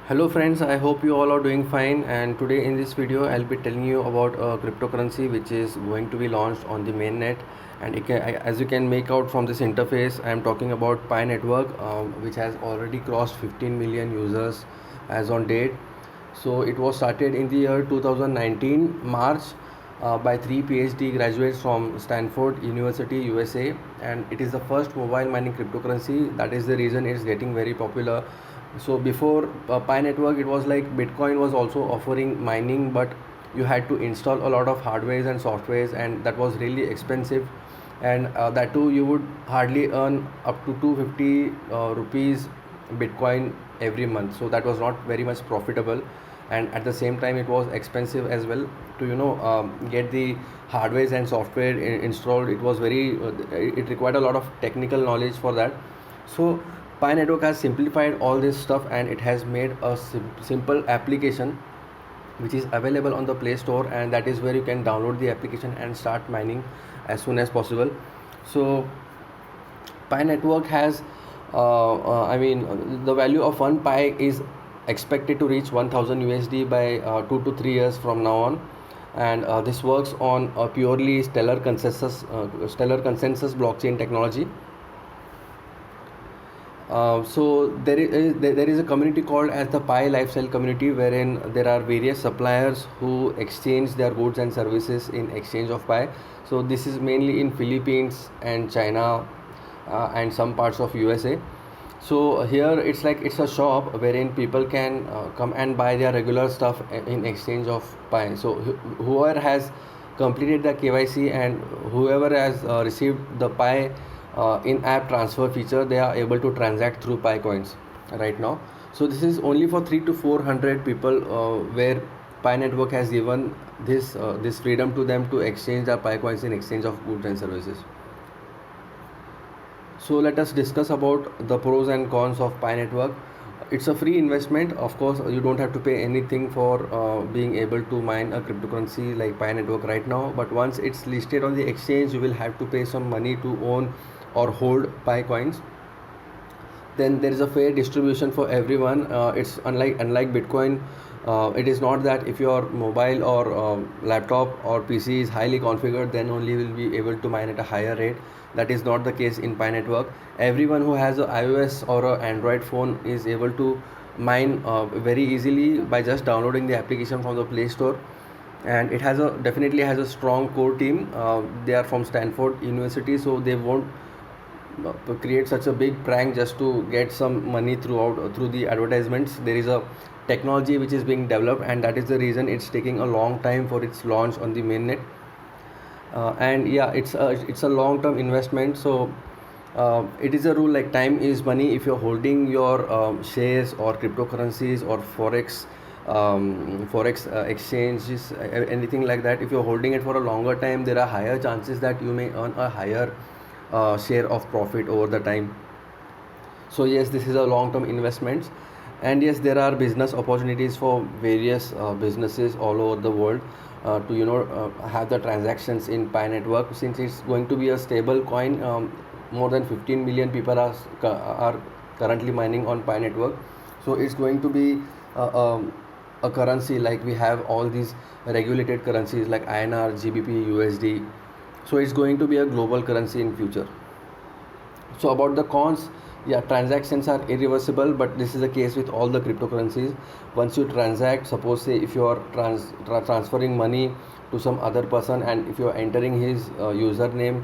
Hello friends, I hope you all are doing fine, and today in this video I'll be telling you about a cryptocurrency which is going to be launched on the mainnet. And as you can make out from this interface, I am talking about Pi Network, which has already crossed 15 million users as on date. So it was started in the year 2019 March by three PhD graduates from Stanford University, USA, and it is the first mobile mining cryptocurrency. That is the reason it's getting very popular. So before Pi Network, it was like Bitcoin was also offering mining, but you had to install a lot of hardwares and softwares, and that was really expensive. And that too, you would hardly earn up to 250 rupees Bitcoin every month. So that was not very much profitable, and at the same time, it was expensive as well to get the hardwares and software installed. It was very it required a lot of technical knowledge for that. So Pi Network has simplified all this stuff, and it has made a simple application which is available on the Play Store, and that is where you can download the application and start mining as soon as possible. So Pi Network has the value of one Pi is expected to reach 1000 USD by 2 to 3 years from now on. And this works on a purely stellar consensus blockchain technology. So there is a community called as the Pi Lifestyle community, wherein there are various suppliers who exchange their goods and services in exchange of Pi. So this is mainly in Philippines and China, and some parts of USA. So here it's a shop wherein people can come and buy their regular stuff in exchange of Pi. So whoever has completed the KYC and whoever has received the Pi in-app transfer feature, they are able to transact through Pi coins right now. So this is only for 3 to 400 people, where Pi Network has given this freedom to them to exchange their Pi coins in exchange of goods and services. So let us discuss about the pros and cons of Pi Network. It's a free investment. Of course, you don't have to pay anything for being able to mine a cryptocurrency like Pi Network right now. But once it's listed on the exchange, you will have to pay some money to own or hold Pi coins. Then there is a fair distribution for everyone. It's unlike Bitcoin. It is not that if your mobile or laptop or PC is highly configured, then only will be able to mine at a higher rate. That is not the case in Pi Network. Everyone who has an iOS or an Android phone is able to mine very easily by just downloading the application from the Play Store. And it definitely has a strong core team. They are from Stanford University, so they won't create such a big prank just to get some money through the advertisements. There is a technology which is being developed, and that is the reason it's taking a long time for its launch on the mainnet. And yeah, it's a long term investment. So it is a rule like time is money. If you're holding your shares or cryptocurrencies or forex exchanges, anything like that, if you're holding it for a longer time, there are higher chances that you may earn a higher share of profit over the time. So yes, this is a long term investment. And yes, there are business opportunities for various businesses all over the world to have the transactions in Pi Network, since it's going to be a stable coin. More than 15 million people are currently mining on Pi Network. So it's going to be a currency like we have all these regulated currencies like INR, GBP, USD. So it's going to be a global currency in future. So about the cons, yeah, transactions are irreversible, but this is the case with all the cryptocurrencies. Once you transact, suppose say if you are transferring money to some other person, and if you are entering his username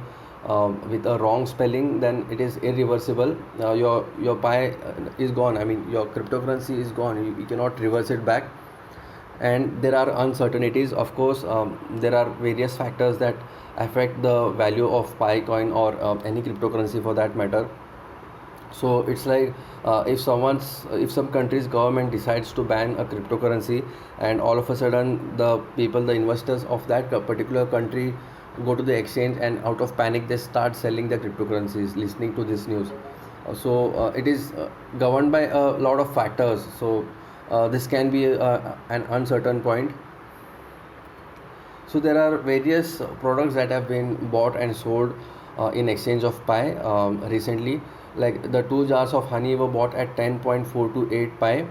with a wrong spelling, then it is irreversible. Your Pi is gone. I mean, your cryptocurrency is gone. You cannot reverse it back. And there are uncertainties, of course. There are various factors that affect the value of Pi coin or any cryptocurrency for that matter. So it's like if some country's government decides to ban a cryptocurrency, and all of a sudden the investors of that particular country go to the exchange, and out of panic they start selling the cryptocurrencies listening to this news. So it is governed by a lot of factors. So this can be an uncertain point. So there are various products that have been bought and sold in exchange of Pi recently. Like the 2 jars of honey were bought at 10.428 Pi,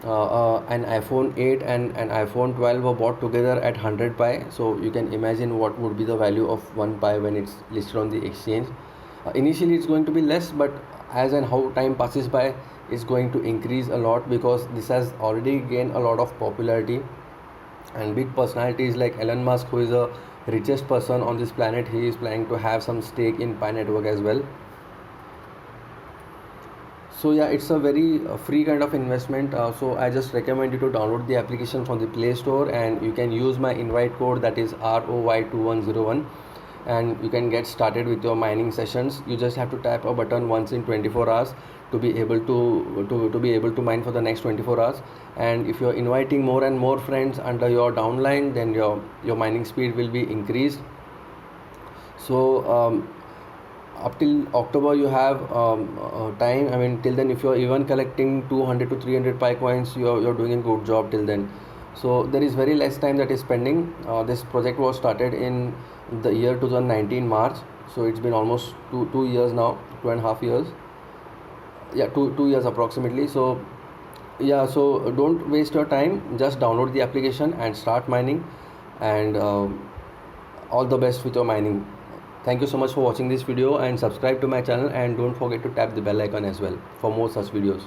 an iPhone 8 and an iPhone 12 were bought together at 100 pi, so you can imagine what would be the value of 1 pi when it's listed on the exchange. Initially it's going to be less, but as and how time passes by, it's going to increase a lot, because this has already gained a lot of popularity. And big personalities like Elon Musk, who is the richest person on this planet, he is planning to have some stake in Pi Network as well. So yeah, it's a very free kind of investment. So I just recommend you to download the application from the Play Store, and you can use my invite code, that is ROY2101, and you can get started with your mining sessions. You just have to tap a button once in 24 hours to be able to be able to mine for the next 24 hours. And if you're inviting more and more friends under your downline, then your mining speed will be increased. So up till October you have time. I mean, till then, if you're even collecting 200 to 300 pi coins, you're doing a good job till then. So there is very less time that is pending. This project was started in the year 2019 March, so it's been almost two years now, 2.5 years. Yeah, two years approximately. So yeah, so don't waste your time, just download the application and start mining. And all the best with your mining. Thank you so much for watching this video, and subscribe to my channel, and don't forget to tap the bell icon as well for more such videos.